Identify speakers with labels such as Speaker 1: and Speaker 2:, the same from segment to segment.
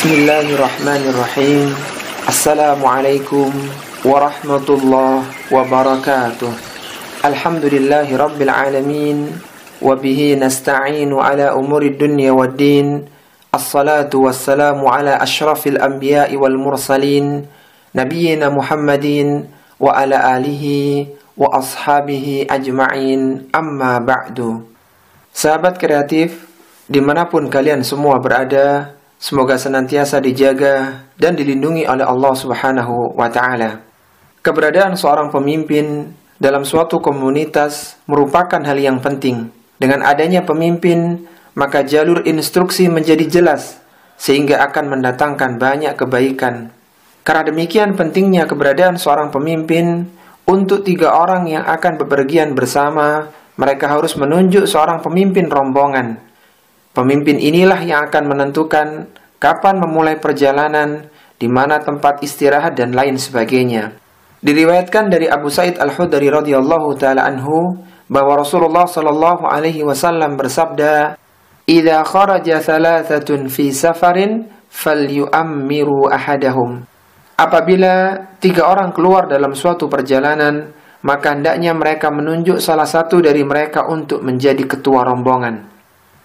Speaker 1: Bismillahirrahmanirrahim. Assalamualaikum warahmatullahi wabarakatuh. Alhamdulillahi rabbil alamin. Wabihi nasta'inu ala umuri dunya waddin. Assalatu wassalamu ala ashrafil anbiya'i wal mursalin, nabiyyina Muhammadin wa ala alihi wa ashabihi ajma'in, amma ba'du. Sahabat kreatif, dimanapun kalian semua berada, semoga senantiasa dijaga dan dilindungi oleh Allah Subhanahu wa Ta'ala. Keberadaan seorang pemimpin dalam suatu komunitas merupakan hal yang penting. Dengan adanya pemimpin, maka jalur instruksi menjadi jelas, sehingga akan mendatangkan banyak kebaikan. Karena demikian pentingnya keberadaan seorang pemimpin, untuk 3 orang yang akan bepergian bersama, mereka harus menunjuk seorang pemimpin rombongan. Pemimpin inilah yang akan menentukan kapan memulai perjalanan, di mana tempat istirahat dan lain sebagainya. Diriwayatkan dari Abu Sa'id Al-Khudri radhiyallahu taala anhu bahwa Rasulullah sallallahu alaihi wasallam bersabda, "Idza kharaja thalathatun fi safarin falyu'ammiru ahadahum." Apabila 3 orang keluar dalam suatu perjalanan, maka hendaknya mereka menunjuk salah satu dari mereka untuk menjadi ketua rombongan.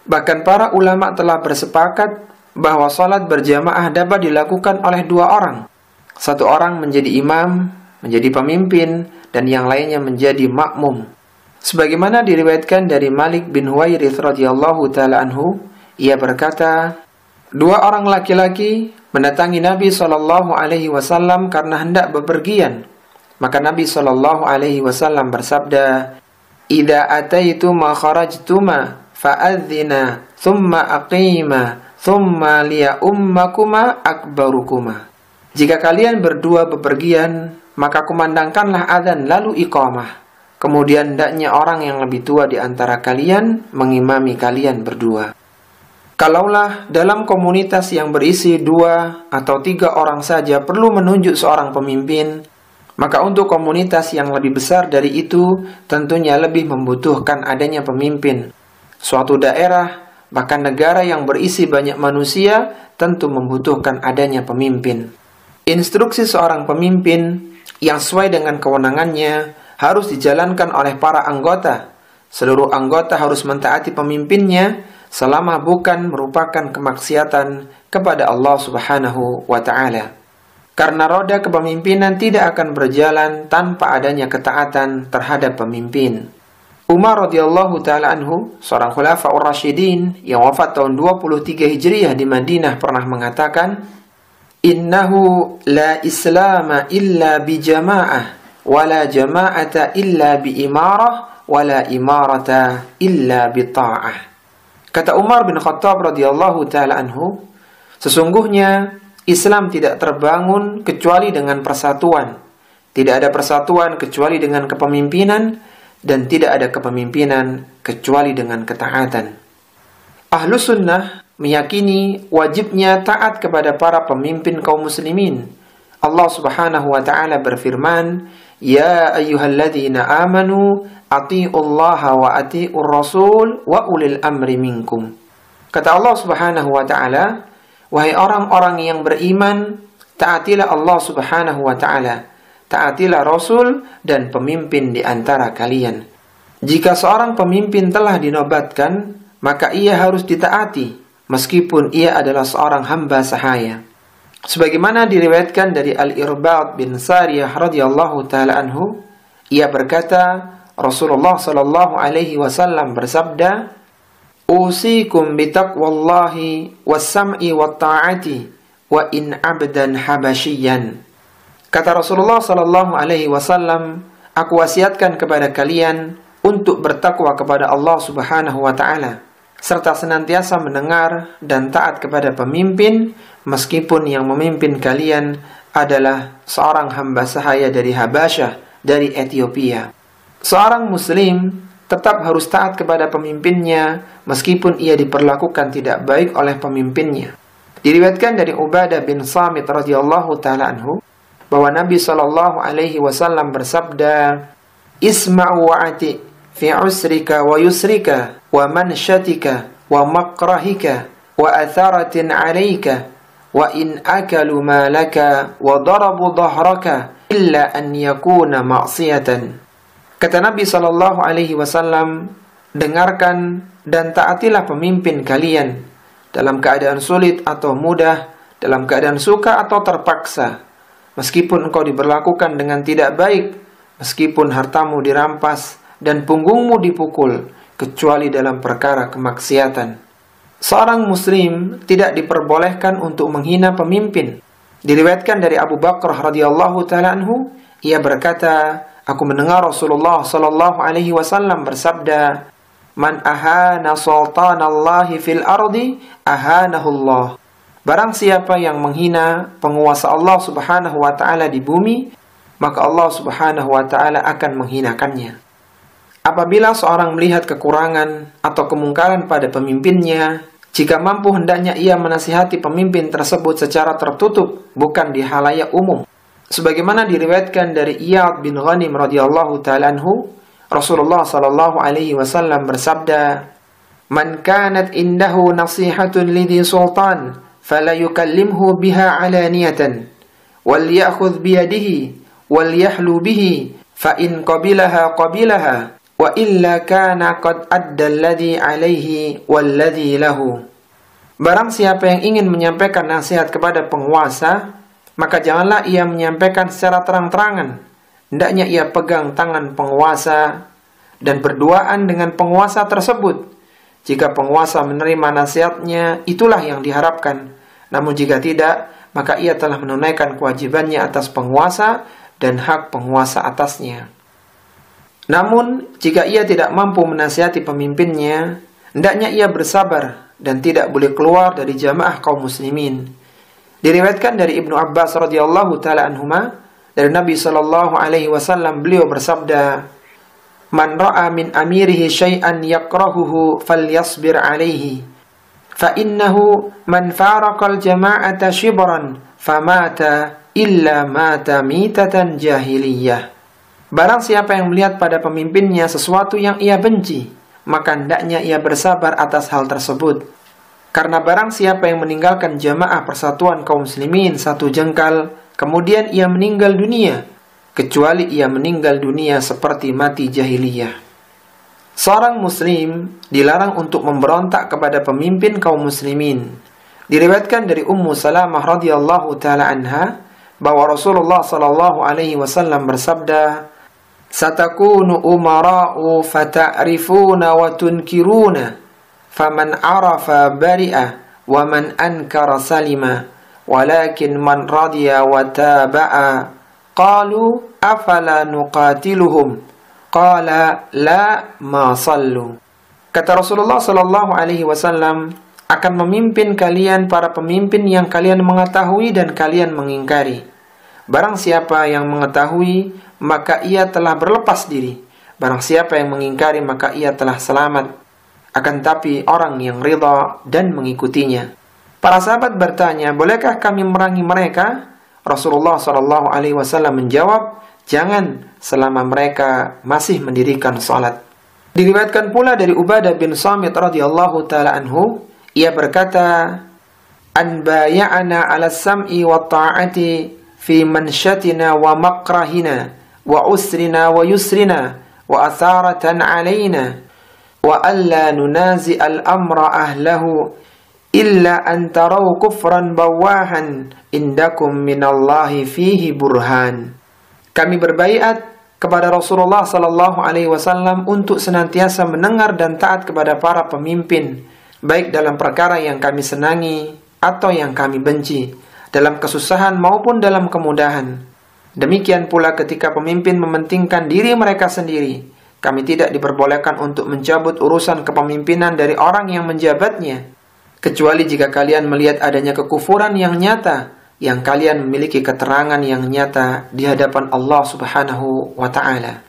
Speaker 1: Bahkan para ulama telah bersepakat bahwa salat berjamaah dapat dilakukan oleh 2 orang. 1 orang menjadi imam, menjadi pemimpin, dan yang lainnya menjadi makmum. Sebagaimana diriwayatkan dari Malik bin Huwairits radhiyallahu taala anhu, ia berkata, 2 orang laki-laki mendatangi Nabi sallallahu alaihi wasallam karena hendak bepergian. Maka Nabi sallallahu alaihi wasallam bersabda, "Idza ataituma kharajtuma fa'adzina thumma aqima thumma liya ummakuma akbarukuma." Jika kalian berdua bepergian, maka kumandangkanlah adzan lalu iqamah. Kemudian hendaknya orang yang lebih tua di antara kalian mengimami kalian berdua. Kalaulah dalam komunitas yang berisi 2 atau 3 orang saja perlu menunjuk seorang pemimpin, maka untuk komunitas yang lebih besar dari itu tentunya lebih membutuhkan adanya pemimpin. Suatu daerah, bahkan negara yang berisi banyak manusia, tentu membutuhkan adanya pemimpin. Instruksi seorang pemimpin yang sesuai dengan kewenangannya harus dijalankan oleh para anggota. Seluruh anggota harus mentaati pemimpinnya selama bukan merupakan kemaksiatan kepada Allah Subhanahu wa Ta'ala. Karena roda kepemimpinan tidak akan berjalan tanpa adanya ketaatan terhadap pemimpin. Umar radhiyallahu taala anhu, seorang khulafaur rasyidin yang wafat tahun 23 Hijriah di Madinah, pernah mengatakan, "Innahu la islama illa bi jama'ah, wa la jama'ata illa bi imarah, wa la imarata illa bi ta'ah." Kata Umar bin Khattab radhiyallahu taala anhu, sesungguhnya Islam tidak terbangun kecuali dengan persatuan. Tidak ada persatuan kecuali dengan kepemimpinan, dan tidak ada kepemimpinan kecuali dengan ketaatan. Ahlus sunnah meyakini wajibnya taat kepada para pemimpin kaum muslimin. Allah Subhanahu wa Ta'ala berfirman, "Ya ayyuhalladzina amanu atiiullaha wa atiiur rasul wa ulil amri minkum." Kata Allah Subhanahu wa Ta'ala, wahai orang-orang yang beriman, taatilah Allah Subhanahu wa Ta'ala, taatilah Rasul dan pemimpin di antara kalian. Jika seorang pemimpin telah dinobatkan, maka ia harus ditaati, meskipun ia adalah seorang hamba sahaya. Sebagaimana diriwayatkan dari Al-Irbad bin Sariyah radhiyallahu taala anhu, ia berkata, Rasulullah sallallahu alaihi wasallam bersabda, "Usikum bitaqwallahi was-sam'i wat-ta'ati wa in 'abdan habasyiyan." Kata Rasulullah sallallahu alaihi wasallam, aku wasiatkan kepada kalian untuk bertakwa kepada Allah Subhanahu wa Ta'ala, serta senantiasa mendengar dan taat kepada pemimpin, meskipun yang memimpin kalian adalah seorang hamba sahaya dari Habasyah, dari Ethiopia. Seorang muslim tetap harus taat kepada pemimpinnya, meskipun ia diperlakukan tidak baik oleh pemimpinnya. Diriwayatkan dari Ubadah bin Samit radhiyallahu taala anhu bahwa Nabi sallallahu alaihi wasallam bersabda, "Isma'u wa'ati fi usrika wa yusrika wa manshatika wa makrahika wa atharatin 'alaika wa in akalu malaka wa darabu dhahraka illa an yakuna ma'siyatan. Kata Nabi sallallahu alaihi wasallam, dengarkan dan taatilah pemimpin kalian dalam keadaan sulit atau mudah, dalam keadaan suka atau terpaksa, meskipun engkau diberlakukan dengan tidak baik, meskipun hartamu dirampas dan punggungmu dipukul, kecuali dalam perkara kemaksiatan. Seorang muslim tidak diperbolehkan untuk menghina pemimpin. Diriwayatkan dari Abu Bakar radhiyallahu taala anhu, ia berkata, aku mendengar Rasulullah sallallahu alaihi wasallam bersabda, "Man ahana sultanallahi fil ardi, ahanahullah." Barang siapa yang menghina penguasa Allah Subhanahu wa taala di bumi, maka Allah Subhanahu wa taala akan menghinakannya. Apabila seorang melihat kekurangan atau kemungkaran pada pemimpinnya, jika mampu hendaknya ia menasihati pemimpin tersebut secara tertutup, bukan di halayak umum. Sebagaimana diriwayatkan dari Iyad bin Ghanim radhiyallahu ta'ala anhu, Rasulullah sallallahu alaihi wasallam bersabda, "Man kanat indahu nasihatun lidhi sultan, fala yukallimhu biha alaniyatan, wal ya'khudh biyadihi, wal yahlu bihi, fa in qabilaha qabilaha, wa illa kana qad adda alladhi alaihi walladhi lahu." Barang siapa yang ingin menyampaikan nasihat kepada penguasa, maka janganlah ia menyampaikan secara terang-terangan. Hendaknya ia pegang tangan penguasa dan berduaan dengan penguasa tersebut. Jika penguasa menerima nasihatnya, itulah yang diharapkan. Namun jika tidak, maka ia telah menunaikan kewajibannya atas penguasa dan hak penguasa atasnya. Namun, jika ia tidak mampu menasihati pemimpinnya, hendaknya ia bersabar dan tidak boleh keluar dari jamaah kaum muslimin. Diriwayatkan dari Ibnu Abbas radhiyallahu taala anhuma, dari Nabi sallallahu alaihi wasallam, beliau bersabda, "Man ra'a min amirihi syai'an yakrahuhu falyasbir alaihi, fa innahu man faraqal jama'ata shibran famata illa mata mitatan jahiliyah." Barang siapa yang melihat pada pemimpinnya sesuatu yang ia benci, maka hendaknya ia bersabar atas hal tersebut. Karena barang siapa yang meninggalkan jamaah persatuan kaum muslimin satu jengkal, kemudian ia meninggal dunia, kecuali ia meninggal dunia seperti mati jahiliyah. Seorang muslim dilarang untuk memberontak kepada pemimpin kaum muslimin. Diriwayatkan dari Ummu Salamah radhiyallahu taala anha bahwa Rasulullah sallallahu alaihi wasallam bersabda, "Satakunu umara'u fata'rifuna wa tunkiruna, faman arafa bari'a wa man ankara salima, walakin man radiya wa taba'a." Qalu afala nuqatiluhum, qala la ma sallu. Kata Rasulullah sallallahu alaihi wasallam, akan memimpin kalian para pemimpin yang kalian mengetahui dan kalian mengingkari. Barang siapa yang mengetahui, maka ia telah berlepas diri. Barang siapa yang mengingkari, maka ia telah selamat. Akan tapi orang yang ridha dan mengikutinya. Para sahabat bertanya, bolehkah kami merangi mereka? Rasulullah SAW menjawab, jangan selama mereka masih mendirikan salat. Diriwayatkan pula dari Ubadah bin Samit radhiyallahu taala anhu, ia berkata, "An bay'ana 'ala sam'i wa ta'ati fi manshatina wa makrahina wa usrina wa yusrina wa atharatan 'alaina wa alla nunazi al-amra ahlahu illa an taraw kufran bawahan indakum minallahi fihi burhan." Kami berbaiat kepada Rasulullah sallallahu alaihi wasallam untuk senantiasa mendengar dan taat kepada para pemimpin, baik dalam perkara yang kami senangi atau yang kami benci, dalam kesusahan maupun dalam kemudahan. Demikian pula ketika pemimpin mementingkan diri mereka sendiri, kami tidak diperbolehkan untuk mencabut urusan kepemimpinan dari orang yang menjabatnya, kecuali jika kalian melihat adanya kekufuran yang nyata, yang kalian memiliki keterangan yang nyata di hadapan Allah Subhanahu wa ta'ala.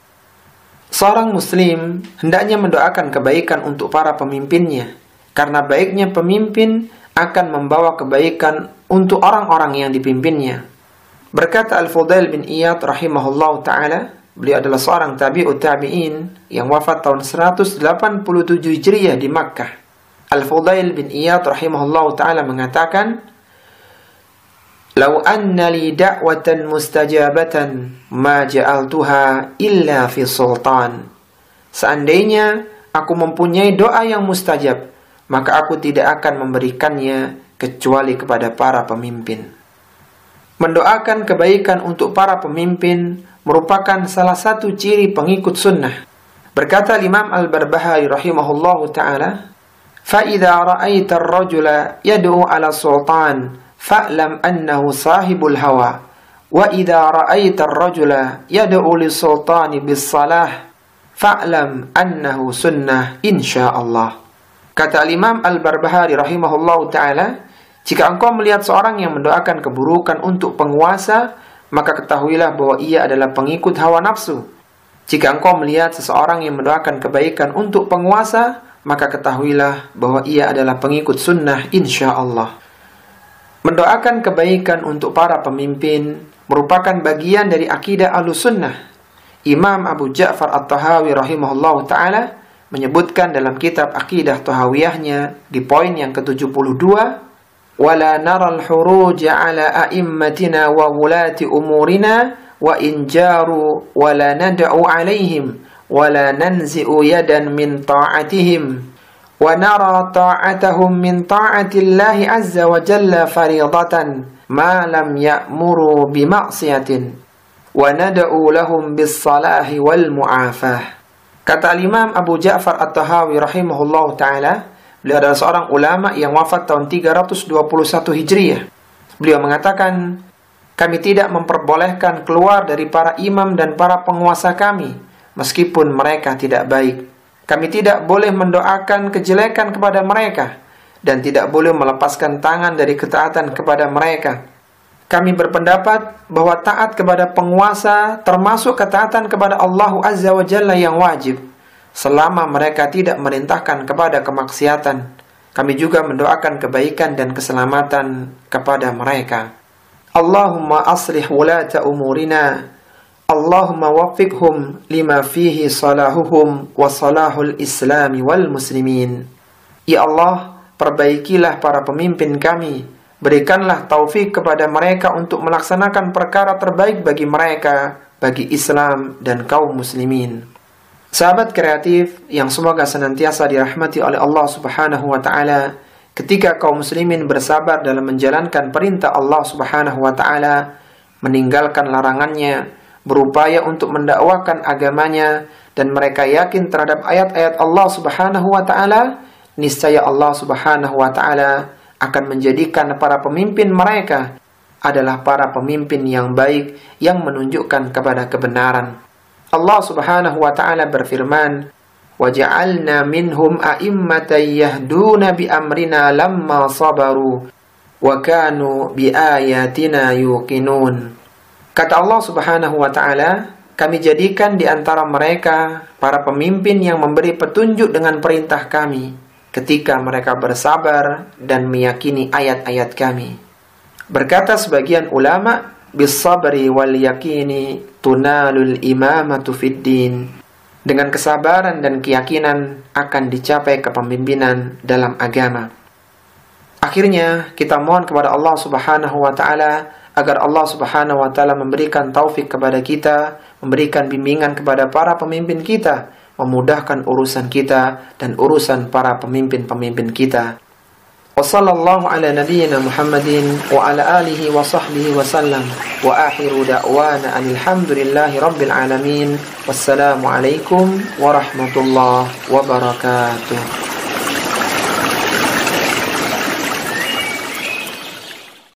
Speaker 1: Seorang muslim hendaknya mendoakan kebaikan untuk para pemimpinnya, karena baiknya pemimpin akan membawa kebaikan untuk orang-orang yang dipimpinnya. Berkata Al-Fudail bin Iyad rahimahullah ta'ala, beliau adalah seorang tabi'ut tabi'in yang wafat tahun 187 Hijriah di Makkah. Al-Fudail bin Iyad rahimahullah ta'ala mengatakan, "Lau anna li da'watan mustajabatan ma ja'altuha illa fi sultan." Seandainya aku mempunyai doa yang mustajab, maka aku tidak akan memberikannya kecuali kepada para pemimpin. Mendoakan kebaikan untuk para pemimpin merupakan salah satu ciri pengikut sunnah. Berkata Imam Al-Barbahari rahimahullahu ta'ala, "Fa'idha ra'aita ar-rajula yad'u ala sultan, fa'lam annahu sahibul hawa. Wa idha ra'aita ar-rajula yad'u lis-sultani bis-salah, fa'lam annahu sunnah insyaallah." Kata Imam Al-Barbahari rahimahullahu ta'ala, jika engkau melihat seorang yang mendoakan keburukan untuk penguasa, maka ketahuilah bahwa ia adalah pengikut hawa nafsu. Jika engkau melihat seseorang yang mendoakan kebaikan untuk penguasa, maka ketahuilah bahwa ia adalah pengikut sunnah insyaallah. Mendoakan kebaikan untuk para pemimpin merupakan bagian dari akidah Ahlussunnah. Imam Abu Ja'far At-Tahawi rahimahullahu ta'ala menyebutkan dalam kitab Aqidah Tahawiyahnya di poin yang ke-72, "Wala naral huruja ala a'immatina wa wulati umurina wa injaru wala nad'u alaihim wala nanzi'u yadan min ta'atihim wa nara ta'atahum min ta'atillahi azza wa jalla faridatan ma lam ya'muru bima'siyatin wa nad'u lahum bis salahi wal mu'afah." Kata Imam Abu Ja'far At-Tahawi rahimahullahu ta'ala, beliau adalah seorang ulama yang wafat tahun 321 Hijriah. Beliau mengatakan, "Kami tidak memperbolehkan keluar dari para imam dan para penguasa kami, meskipun mereka tidak baik. Kami tidak boleh mendoakan kejelekan kepada mereka, dan tidak boleh melepaskan tangan dari ketaatan kepada mereka. Kami berpendapat bahwa taat kepada penguasa termasuk ketaatan kepada Allah Azza wa Jalla yang wajib, selama mereka tidak merintahkan kepada kemaksiatan. Kami juga mendoakan kebaikan dan keselamatan kepada mereka. Allahumma aslih wulata umurina, Allahumma waffiqhum lima fihi salahuhum wa salahul islami wal muslimin." Ya Allah, perbaikilah para pemimpin kami, berikanlah taufik kepada mereka untuk melaksanakan perkara terbaik bagi mereka, bagi Islam dan kaum muslimin. Sahabat kreatif yang semoga senantiasa dirahmati oleh Allah Subhanahu wa ta'ala, ketika kaum muslimin bersabar dalam menjalankan perintah Allah Subhanahu wa ta'ala, meninggalkan larangannya, berupaya untuk mendakwakan agamanya, dan mereka yakin terhadap ayat-ayat Allah Subhanahu wa ta'ala, niscaya Allah Subhanahu wa ta'ala akan menjadikan para pemimpin mereka adalah para pemimpin yang baik yang menunjukkan kepada kebenaran. Allah Subhanahu wa ta'ala berfirman, "Waja'alna minhum a'immatan yahduna bi amrina lamma sabaru wa kanu bi ayatina yuqinun." Kata Allah Subhanahu wa ta'ala, "Kami jadikan di antara mereka para pemimpin yang memberi petunjuk dengan perintah kami ketika mereka bersabar dan meyakini ayat-ayat kami." Berkata sebagian ulama, "Bis-sabri wal yakini tunalul imamatu fid din." Dengan kesabaran dan keyakinan akan dicapai kepemimpinan dalam agama. Akhirnya kita mohon kepada Allah Subhanahu wa ta'ala agar Allah Subhanahu wa ta'ala memberikan taufik kepada kita, memberikan bimbingan kepada para pemimpin kita, memudahkan urusan kita dan urusan para pemimpin-pemimpin kita. Wa sallallahu ala nabiyyina Muhammadin wa ala alihi wa sahbihi wa sallam, wa akhiru da'wana alhamdulillahi rabbil alamin. Wassalamu alaikum warahmatullahi wabarakatuh.